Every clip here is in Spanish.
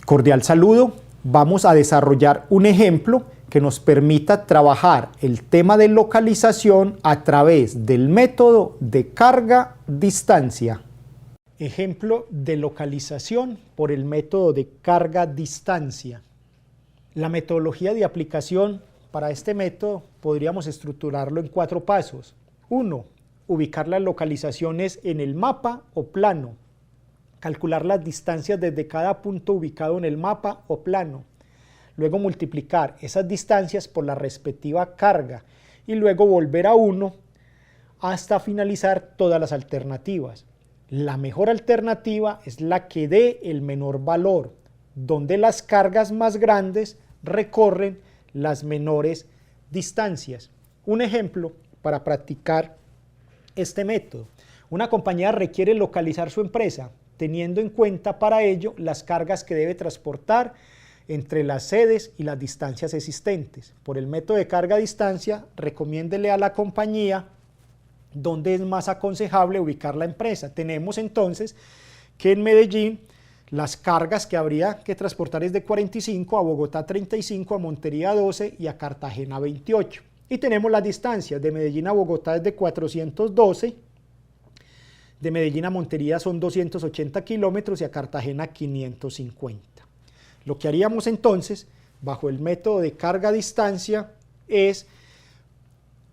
Cordial saludo. Vamos a desarrollar un ejemplo que nos permita trabajar el tema de localización a través del método de carga-distancia. Ejemplo de localización por el método de carga-distancia. La metodología de aplicación para este método podríamos estructurarlo en 4 pasos. 1. Ubicar las localizaciones en el mapa o plano. Calcular las distancias desde cada punto ubicado en el mapa o plano. Luego multiplicar esas distancias por la respectiva carga y luego volver a 1 hasta finalizar todas las alternativas. La mejor alternativa es la que dé el menor valor, donde las cargas más grandes recorren las menores distancias. Un ejemplo para practicar este método. Una compañía requiere localizar su empresa, teniendo en cuenta para ello las cargas que debe transportar entre las sedes y las distancias existentes. Por el método de carga-distancia, recomiéndele a la compañía dónde es más aconsejable ubicar la empresa. Tenemos entonces que en Medellín las cargas que habría que transportar es de 45, a Bogotá 35, a Montería 12 y a Cartagena 28. Y tenemos las distancias, de Medellín a Bogotá es de 412, de Medellín a Montería son 280 kilómetros y a Cartagena 550. Lo que haríamos entonces, bajo el método de carga-distancia, es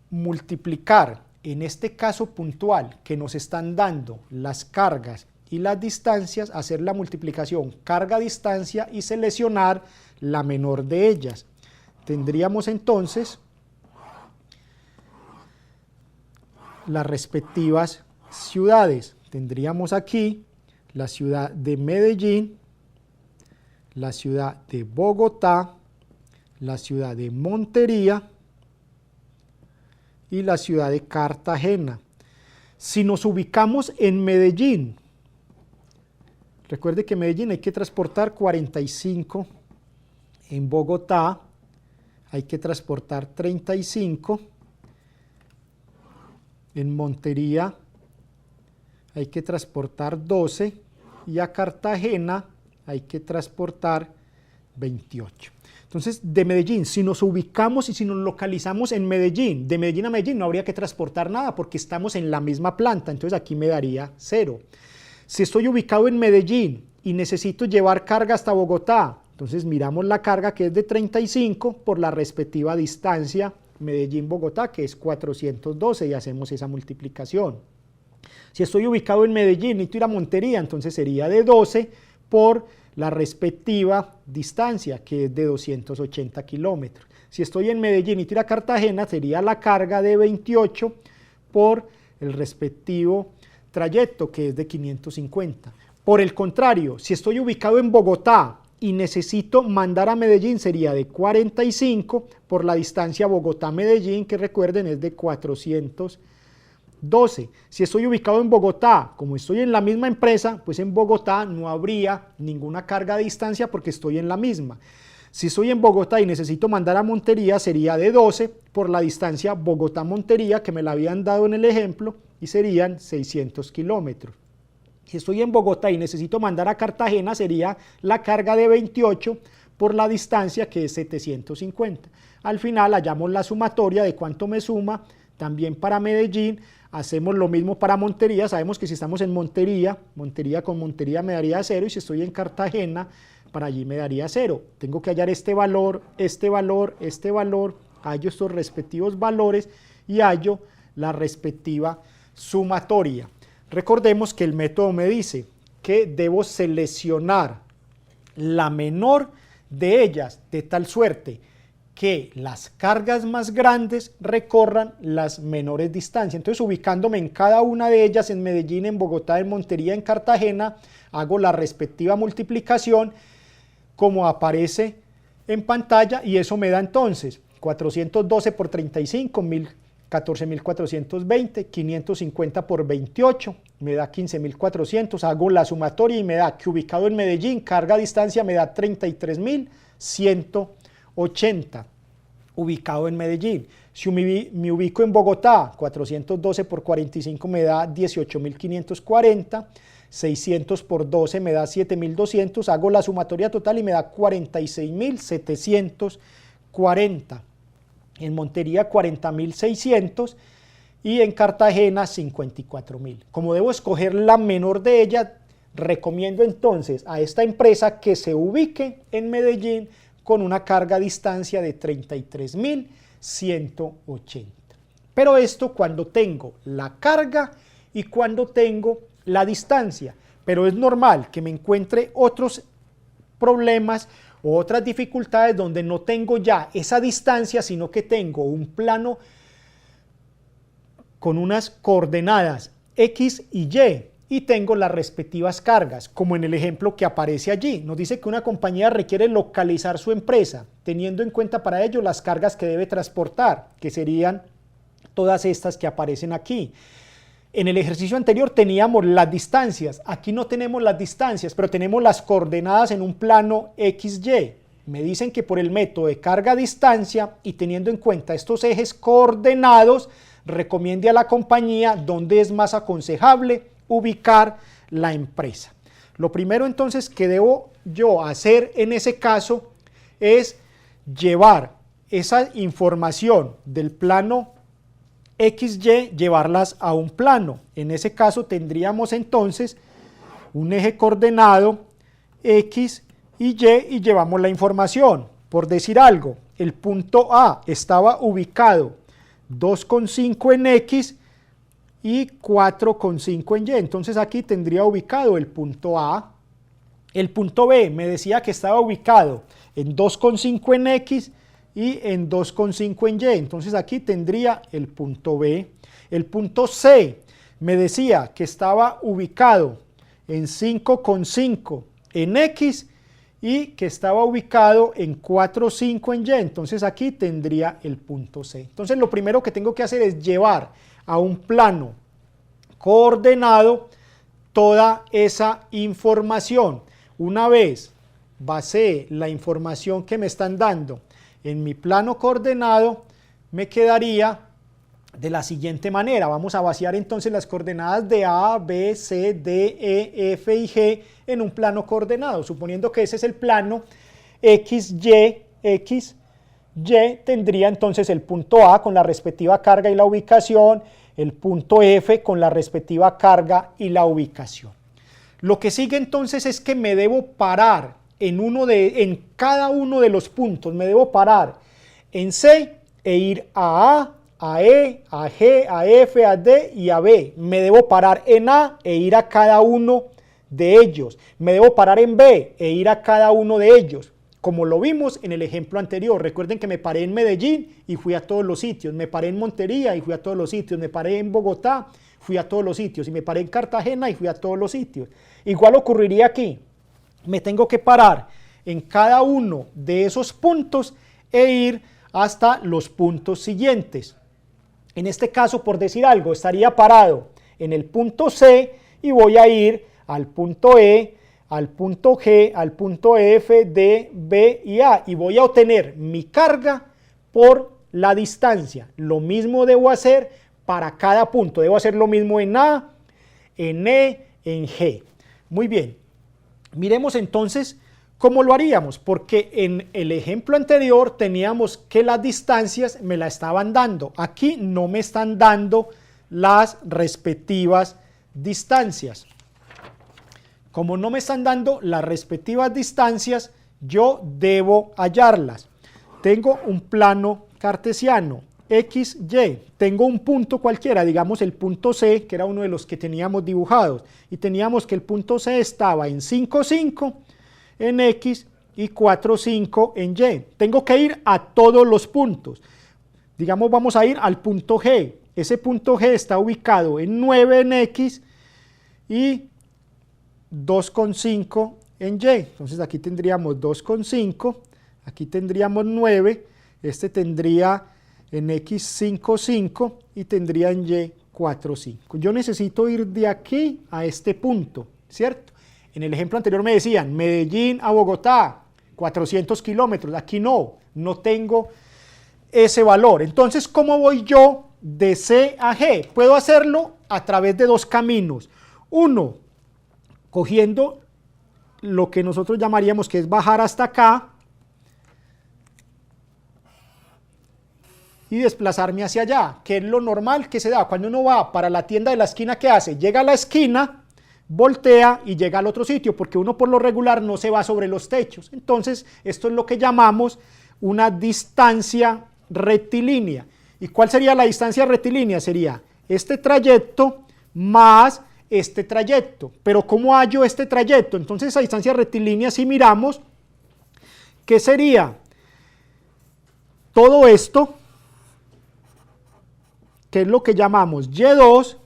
multiplicar, en este caso puntual, que nos están dando las cargas y las distancias, hacer la multiplicación carga-distancia y seleccionar la menor de ellas. Tendríamos entonces las respectivas ciudades. Tendríamos aquí la ciudad de Medellín, la ciudad de Bogotá, la ciudad de Montería y la ciudad de Cartagena. Si nos ubicamos en Medellín, recuerde que en Medellín hay que transportar 45, en Bogotá hay que transportar 35, en Montería hay que transportar 12 y a Cartagena hay que transportar 28. Entonces, de Medellín, si nos ubicamos y si nos localizamos en Medellín, de Medellín a Medellín no habría que transportar nada porque estamos en la misma planta, entonces aquí me daría 0. Si estoy ubicado en Medellín y necesito llevar carga hasta Bogotá, entonces miramos la carga que es de 35 por la respectiva distancia Medellín-Bogotá, que es 412, y hacemos esa multiplicación. Si estoy ubicado en Medellín y necesito ir a Montería, entonces sería de 12 por la respectiva distancia, que es de 280 kilómetros. Si estoy en Medellín y necesito ir a Cartagena, sería la carga de 28 por el respectivo trayecto, que es de 550. Por el contrario, si estoy ubicado en Bogotá y necesito mandar a Medellín, sería de 45 por la distancia Bogotá-Medellín, que recuerden es de 412. Si estoy ubicado en Bogotá, como estoy en la misma empresa, pues en Bogotá no habría ninguna carga de distancia porque estoy en la misma. Si estoy en Bogotá y necesito mandar a Montería, sería de 12 por la distancia Bogotá-Montería, que me la habían dado en el ejemplo, y serían 600 kilómetros. Si estoy en Bogotá y necesito mandar a Cartagena, sería la carga de 28 por la distancia, que es 750. Al final hallamos la sumatoria de cuánto me suma. También para Medellín hacemos lo mismo para Montería. Sabemos que si estamos en Montería, Montería con Montería me daría 0, y si estoy en Cartagena, para allí me daría 0. Tengo que hallar este valor, este valor, este valor, hallo estos respectivos valores y hallo la respectiva sumatoria. Recordemos que el método me dice que debo seleccionar la menor de ellas de tal suerte que las cargas más grandes recorran las menores distancias. Entonces, ubicándome en cada una de ellas, en Medellín, en Bogotá, en Montería, en Cartagena, hago la respectiva multiplicación como aparece en pantalla, y eso me da entonces 412 por 35, 14.420, 550 por 28, me da 15.400, hago la sumatoria y me da que ubicado en Medellín, carga a distancia me da 33.180, ubicado en Medellín. Si me ubico en Bogotá, 412 por 45 me da 18.540, 600 por 12 me da 7.200, hago la sumatoria total y me da 46.740. En Montería 40.600 y en Cartagena 54.000. Como debo escoger la menor de ellas, recomiendo entonces a esta empresa que se ubique en Medellín con una carga a distancia de 33.180. Pero esto cuando tengo la carga y cuando tengo la distancia. Pero es normal que me encuentre otros problemas o otras dificultades donde no tengo ya esa distancia, sino que tengo un plano con unas coordenadas X y Y y tengo las respectivas cargas, como en el ejemplo que aparece allí. Nos dice que una compañía requiere localizar su empresa, teniendo en cuenta para ello las cargas que debe transportar, que serían todas estas que aparecen aquí. En el ejercicio anterior teníamos las distancias, aquí no tenemos las distancias, pero tenemos las coordenadas en un plano XY. Me dicen que por el método de carga-distancia y teniendo en cuenta estos ejes coordenados, recomiende a la compañía dónde es más aconsejable ubicar la empresa. Lo primero entonces que debo yo hacer en ese caso es llevar esa información del plano XY, llevarlas a un plano. En ese caso tendríamos entonces un eje coordenado X y llevamos la información. Por decir algo, el punto A estaba ubicado 2,5 en X y 4,5 en Y. Entonces aquí tendría ubicado el punto A. El punto B me decía que estaba ubicado en 2,5 en X y en 2,5 en Y. Entonces aquí tendría el punto B. El punto C me decía que estaba ubicado en 5,5 en X y que estaba ubicado en 4,5 en Y. Entonces aquí tendría el punto C. Entonces lo primero que tengo que hacer es llevar a un plano coordenado toda esa información. Una vez basé la información que me están dando en mi plano coordenado, me quedaría de la siguiente manera. Vamos a vaciar entonces las coordenadas de A, B, C, D, E, F y G en un plano coordenado. Suponiendo que ese es el plano XY, tendría entonces el punto A con la respectiva carga y la ubicación, el punto F con la respectiva carga y la ubicación. Lo que sigue entonces es que me debo parar en cada uno de los puntos. Me debo parar en C e ir a E, a G, a F, a D y a B. Me debo parar en A e ir a cada uno de ellos. Me debo parar en B e ir a cada uno de ellos. Como lo vimos en el ejemplo anterior. Recuerden que me paré en Medellín y fui a todos los sitios. Me paré en Montería y fui a todos los sitios. Me paré en Bogotá, fui a todos los sitios. Y me paré en Cartagena y fui a todos los sitios. Igual ocurriría aquí. Me tengo que parar en cada uno de esos puntos e ir hasta los puntos siguientes. En este caso, por decir algo, estaría parado en el punto C y voy a ir al punto E, al punto G, al punto F, D, B y A y voy a obtener mi carga por la distancia. Lo mismo debo hacer para cada punto. Debo hacer lo mismo en A, en E, en G. Muy bien. Miremos entonces cómo lo haríamos, porque en el ejemplo anterior teníamos que las distancias me la estaban dando. Aquí no me están dando las respectivas distancias. Como no me están dando las respectivas distancias, yo debo hallarlas. Tengo un plano cartesiano, X, Y. Tengo un punto cualquiera, digamos el punto C, que era uno de los que teníamos dibujados. Y teníamos que el punto C estaba en 5,5 en X y 4,5 en Y. Tengo que ir a todos los puntos. Digamos, vamos a ir al punto G. Ese punto G está ubicado en 9 en X y 2,5 en Y. Entonces aquí tendríamos 2,5, aquí tendríamos 9, este tendría en X 5,5 y tendría en Y 4,5. Yo necesito ir de aquí a este punto, ¿cierto? En el ejemplo anterior me decían Medellín a Bogotá, 400 kilómetros. Aquí no tengo ese valor. Entonces, ¿cómo voy yo de C a G? Puedo hacerlo a través de dos caminos. Uno, cogiendo lo que nosotros llamaríamos que es bajar hasta acá y desplazarme hacia allá, que es lo normal que se da cuando uno va para la tienda de la esquina. ¿Qué hace? Llega a la esquina, voltea y llega al otro sitio, porque uno por lo regular no se va sobre los techos. Entonces esto es lo que llamamos una distancia rectilínea. ¿Y cuál sería la distancia rectilínea? Sería este trayecto más este trayecto. Pero ¿cómo hallo este trayecto? Entonces esa distancia rectilínea, si miramos, ¿qué sería? Todo esto, que es lo que llamamos Y2,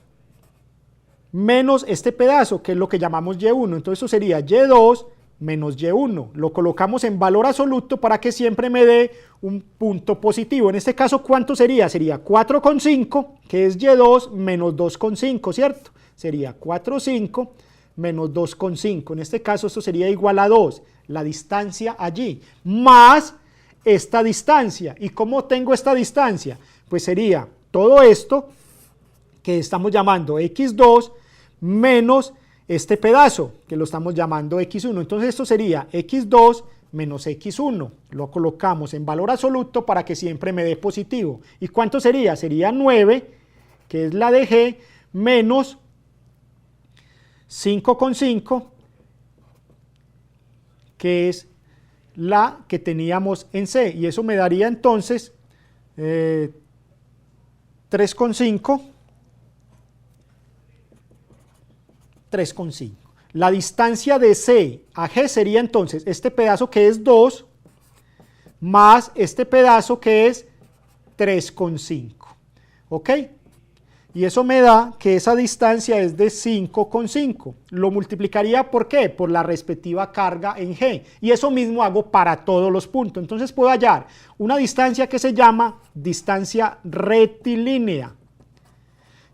menos este pedazo, que es lo que llamamos Y1. Entonces eso sería Y2 menos Y1. Lo colocamos en valor absoluto para que siempre me dé un punto positivo. En este caso, ¿cuánto sería? Sería 4,5, que es Y2 menos 2,5, ¿cierto? Sería 4,5 menos 2,5. En este caso, esto sería igual a 2, la distancia allí, más esta distancia. ¿Y cómo tengo esta distancia? Pues sería todo esto que estamos llamando X2 menos este pedazo que lo estamos llamando X1. Entonces esto sería X2 menos X1. Lo colocamos en valor absoluto para que siempre me dé positivo. ¿Y cuánto sería? Sería 9, que es la de G, menos 5,5, que es la que teníamos en C. Y eso me daría entonces 3,5. 3,5. La distancia de C a G sería entonces este pedazo que es 2 más este pedazo que es 3,5. ¿Ok? Y eso me da que esa distancia es de 5,5. Lo multiplicaría ¿por qué? Por la respectiva carga en G. Y eso mismo hago para todos los puntos. Entonces puedo hallar una distancia que se llama distancia rectilínea.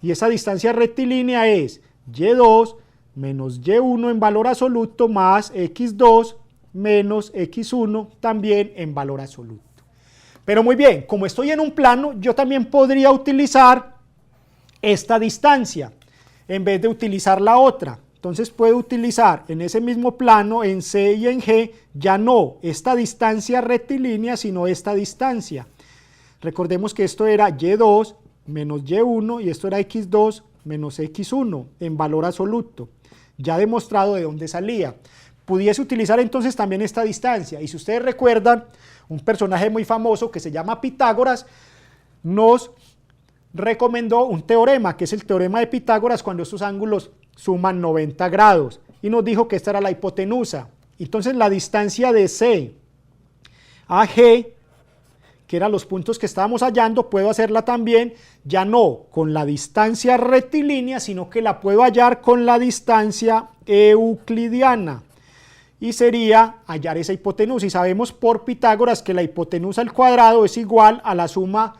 Y esa distancia rectilínea es Y2 menos Y1 en valor absoluto más X2 menos X1 también en valor absoluto. Pero muy bien, como estoy en un plano, yo también podría utilizar esta distancia en vez de utilizar la otra. Entonces puedo utilizar en ese mismo plano, en C y en G, ya no esta distancia rectilínea, sino esta distancia. Recordemos que esto era Y2 menos Y1 y esto era X2 menos X1 en valor absoluto. Ya demostrado de dónde salía. Pudiese utilizar entonces también esta distancia. Y si ustedes recuerdan, un personaje muy famoso que se llama Pitágoras nos recomendó un teorema, que es el teorema de Pitágoras cuando estos ángulos suman 90 grados. Y nos dijo que esta era la hipotenusa. Entonces la distancia de C a G, que eran los puntos que estábamos hallando, puedo hacerla también, ya no con la distancia rectilínea, sino que la puedo hallar con la distancia euclidiana. Y sería hallar esa hipotenusa. Y sabemos por Pitágoras que la hipotenusa al cuadrado es igual a la suma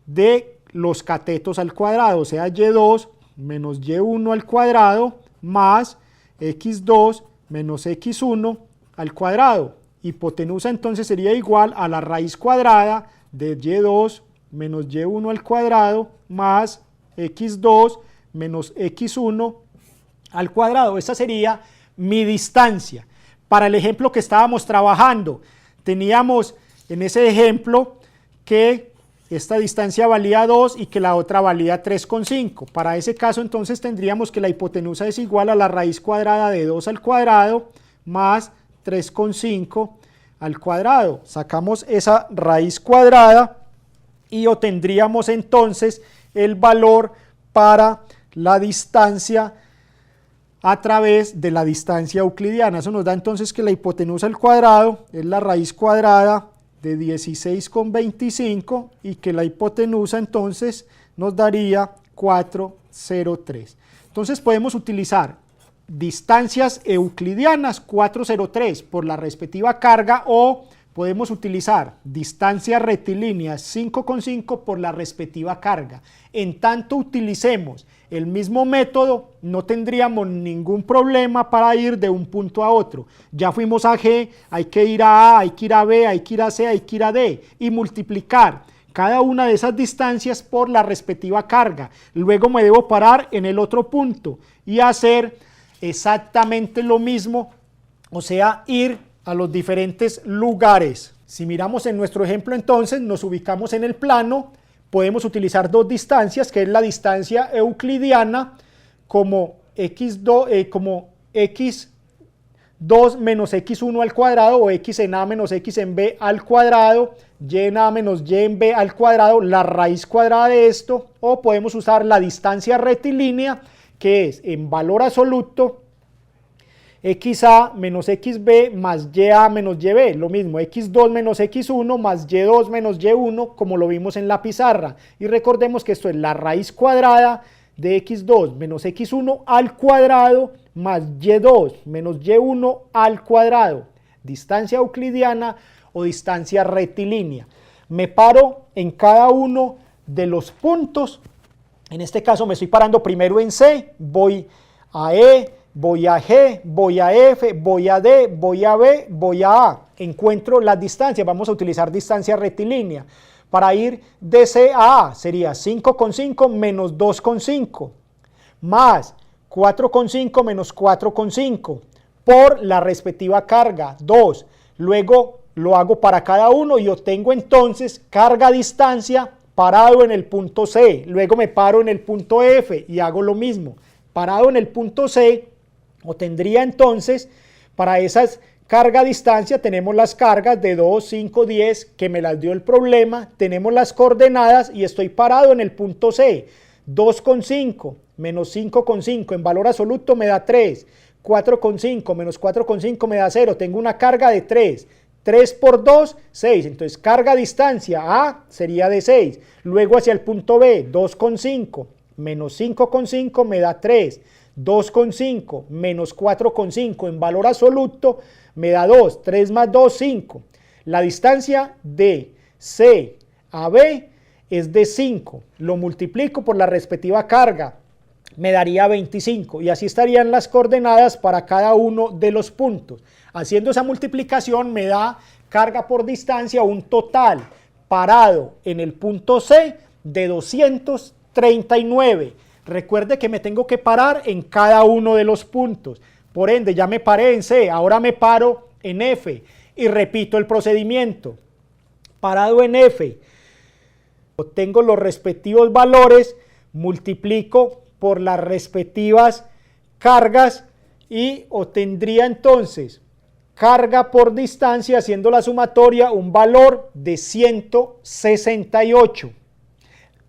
de los catetos al cuadrado, o sea, Y2 menos Y1 al cuadrado más X2 menos X1 al cuadrado. Hipotenusa entonces sería igual a la raíz cuadrada de Y2 menos Y1 al cuadrado más X2 menos X1 al cuadrado. Esa sería mi distancia. Para el ejemplo que estábamos trabajando, teníamos en ese ejemplo que esta distancia valía 2 y que la otra valía 3,5. Para ese caso entonces tendríamos que la hipotenusa es igual a la raíz cuadrada de 2 al cuadrado más 3,5 al cuadrado. Sacamos esa raíz cuadrada y obtendríamos entonces el valor para la distancia a través de la distancia euclidiana. Eso nos da entonces que la hipotenusa al cuadrado es la raíz cuadrada de 16,25 y que la hipotenusa entonces nos daría 4,03. Entonces podemos utilizar distancias euclidianas 4,03 por la respectiva carga, o podemos utilizar distancias rectilíneas 5,5 por la respectiva carga. En tanto utilicemos el mismo método, no tendríamos ningún problema para ir de un punto a otro. Ya fuimos a G, hay que ir a A, hay que ir a B, hay que ir a C, hay que ir a D y multiplicar cada una de esas distancias por la respectiva carga. Luego me debo parar en el otro punto y hacer exactamente lo mismo, o sea, ir a los diferentes lugares. Si miramos en nuestro ejemplo entonces, nos ubicamos en el plano, podemos utilizar dos distancias, que es la distancia euclidiana como x2 menos x1 al cuadrado, o x en a menos x en b al cuadrado, y en a menos y en b al cuadrado, la raíz cuadrada de esto, o podemos usar la distancia rectilínea, que es en valor absoluto xa menos xb más ya menos yb, lo mismo, x2 menos x1 más y2 menos y1, como lo vimos en la pizarra. Y recordemos que esto es la raíz cuadrada de x2 menos x1 al cuadrado más y2 menos y1 al cuadrado, distancia euclidiana o distancia rectilínea. Me paro en cada uno de los puntos, en este caso me estoy parando primero en C, voy a E, voy a G, voy a F, voy a D, voy a B, voy a A. Encuentro las distancias, vamos a utilizar distancia rectilínea. Para ir de C a A sería 5,5 menos 2,5 más 4,5 menos 4,5 por la respectiva carga, 2. Luego lo hago para cada uno y obtengo entonces carga distancia parado en el punto C. Luego me paro en el punto F y hago lo mismo. Parado en el punto C, obtendría entonces, para esas carga distancia, tenemos las cargas de 2, 5, 10, que me las dio el problema, tenemos las coordenadas y estoy parado en el punto C. 2,5 menos 5,5 en valor absoluto me da 3, 4,5 menos 4,5 me da 0, tengo una carga de 3. 3 por 2, 6, entonces carga distancia A sería de 6, luego hacia el punto B, 2,5 menos 5,5 me da 3, 2,5 menos 4,5 en valor absoluto me da 2, 3 más 2, 5. La distancia de C a B es de 5, lo multiplico por la respectiva carga, me daría 25 y así estarían las coordenadas para cada uno de los puntos. Haciendo esa multiplicación me da carga por distancia, un total parado en el punto C de 239. Recuerde que me tengo que parar en cada uno de los puntos. Por ende, ya me paré en C, ahora me paro en F y repito el procedimiento. Parado en F, obtengo los respectivos valores, multiplico por las respectivas cargas y obtendría entonces carga por distancia, haciendo la sumatoria, un valor de 168.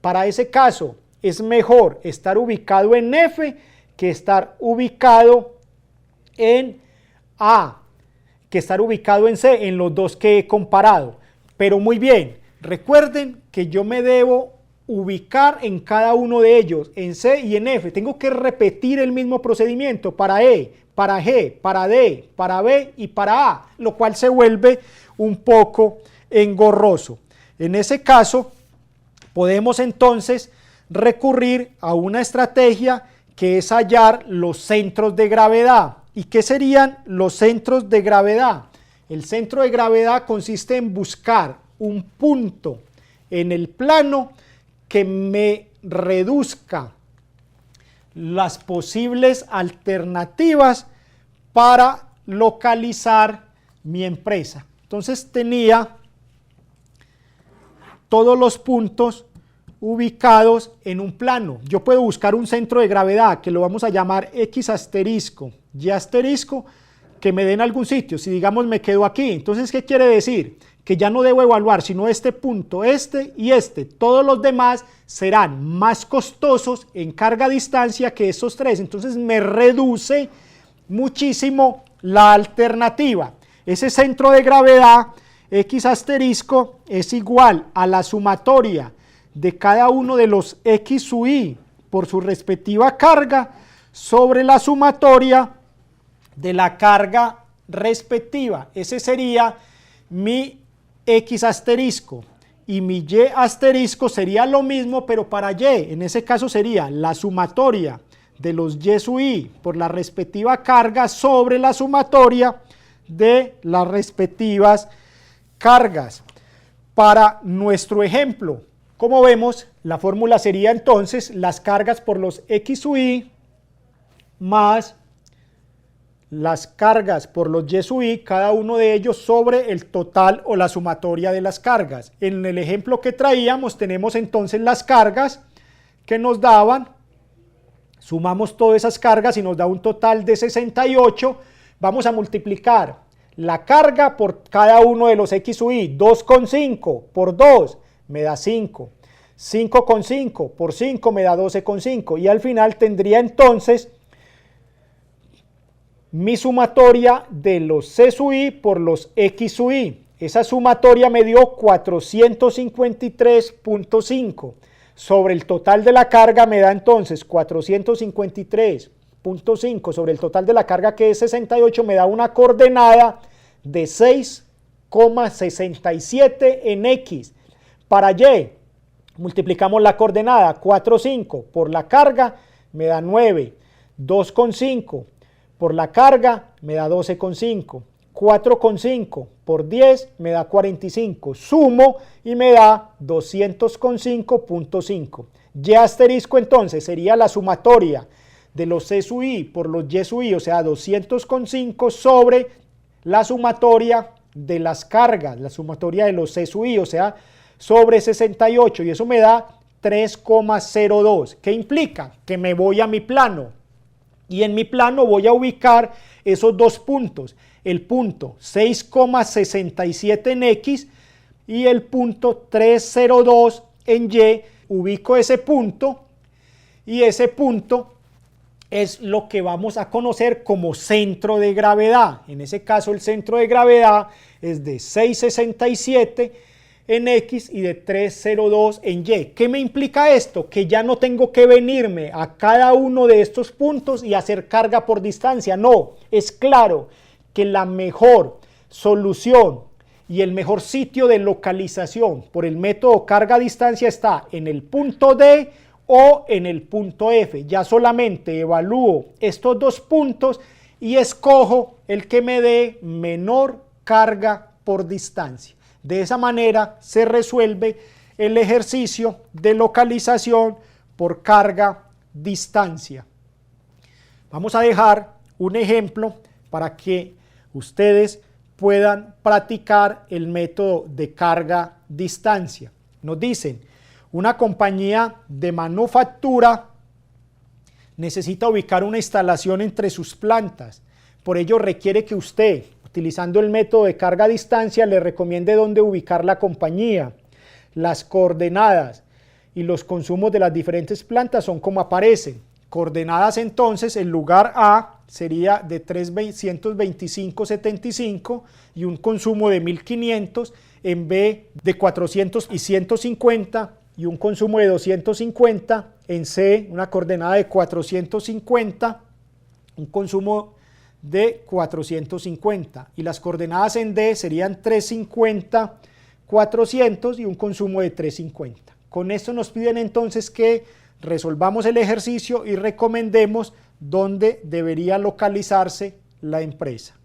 Para ese caso, es mejor estar ubicado en F que estar ubicado en A, que estar ubicado en C, en los dos que he comparado. Pero muy bien, recuerden que yo me debo ubicar en cada uno de ellos, en C y en F. Tengo que repetir el mismo procedimiento para E, para G, para D, para B y para A, lo cual se vuelve un poco engorroso. En ese caso, podemos entonces recurrir a una estrategia que es hallar los centros de gravedad. ¿Y qué serían los centros de gravedad? El centro de gravedad consiste en buscar un punto en el plano que me reduzca las posibles alternativas para localizar mi empresa. Entonces tenía todos los puntos ubicados en un plano. Yo puedo buscar un centro de gravedad que lo vamos a llamar X asterisco, Y asterisco, que me dé en algún sitio. Si digamos me quedo aquí, entonces ¿qué quiere decir? Que ya no debo evaluar sino este punto, este y este. Todos los demás serán más costosos en carga distancia que estos tres. Entonces me reduce muchísimo la alternativa. Ese centro de gravedad X asterisco es igual a la sumatoria de cada uno de los X sub I por su respectiva carga sobre la sumatoria de la carga respectiva. Ese sería mi X asterisco y mi Y asterisco sería lo mismo pero para Y. En ese caso sería la sumatoria de los Y sub I por la respectiva carga sobre la sumatoria de las respectivas cargas. Para nuestro ejemplo, como vemos, la fórmula sería entonces las cargas por los X sub I más las cargas por los Y sub I, cada uno de ellos sobre el total o la sumatoria de las cargas. En el ejemplo que traíamos tenemos entonces las cargas que nos daban, sumamos todas esas cargas y nos da un total de 68, vamos a multiplicar la carga por cada uno de los X sub I, 2,5 por 2 me da 5, 5,5 por 5 me da 12,5 y al final tendría entonces mi sumatoria de los C sub I por los X sub I. Esa sumatoria me dio 453,5. Sobre el total de la carga me da entonces 453,5 sobre el total de la carga que es 68, me da una coordenada de 6,67 en X. Para Y, multiplicamos la coordenada 4,5 por la carga me da 9, 2,5 por la carga me da 12,5, 4,5 por 10 me da 45, sumo y me da 200,5.5. Y asterisco entonces sería la sumatoria de los C sub I por los Y sub I, o sea 200,5 sobre la sumatoria de las cargas, la sumatoria de los C sub I, o sea sobre 68, y eso me da 3,02. ¿Qué implica? Que me voy a mi plano. Y en mi plano voy a ubicar esos dos puntos, el punto 6,67 en X y el punto 302 en Y. Ubico ese punto y ese punto es lo que vamos a conocer como centro de gravedad. En ese caso el centro de gravedad es de 6,67 en X y de 302 en Y. ¿Qué me implica esto? Que ya no tengo que venirme a cada uno de estos puntos y hacer carga por distancia. No, es claro que la mejor solución y el mejor sitio de localización por el método carga a distancia está en el punto D o en el punto F. Ya solamente evalúo estos dos puntos y escojo el que me dé menor carga por distancia. De esa manera se resuelve el ejercicio de localización por carga distancia. Vamos a dejar un ejemplo para que ustedes puedan practicar el método de carga distancia. Nos dicen, una compañía de manufactura necesita ubicar una instalación entre sus plantas. Por ello requiere que usted, utilizando el método de carga a distancia, le recomiende dónde ubicar la compañía. Las coordenadas y los consumos de las diferentes plantas son como aparecen. Coordenadas entonces, el lugar A sería de 325,75 y un consumo de 1.500, en B de 400 y 150 y un consumo de 250, en C una coordenada de 450, un consumo de 450 y las coordenadas en D serían 350, 400 y un consumo de 350. Con esto nos piden entonces que resolvamos el ejercicio y recomendemos dónde debería localizarse la empresa.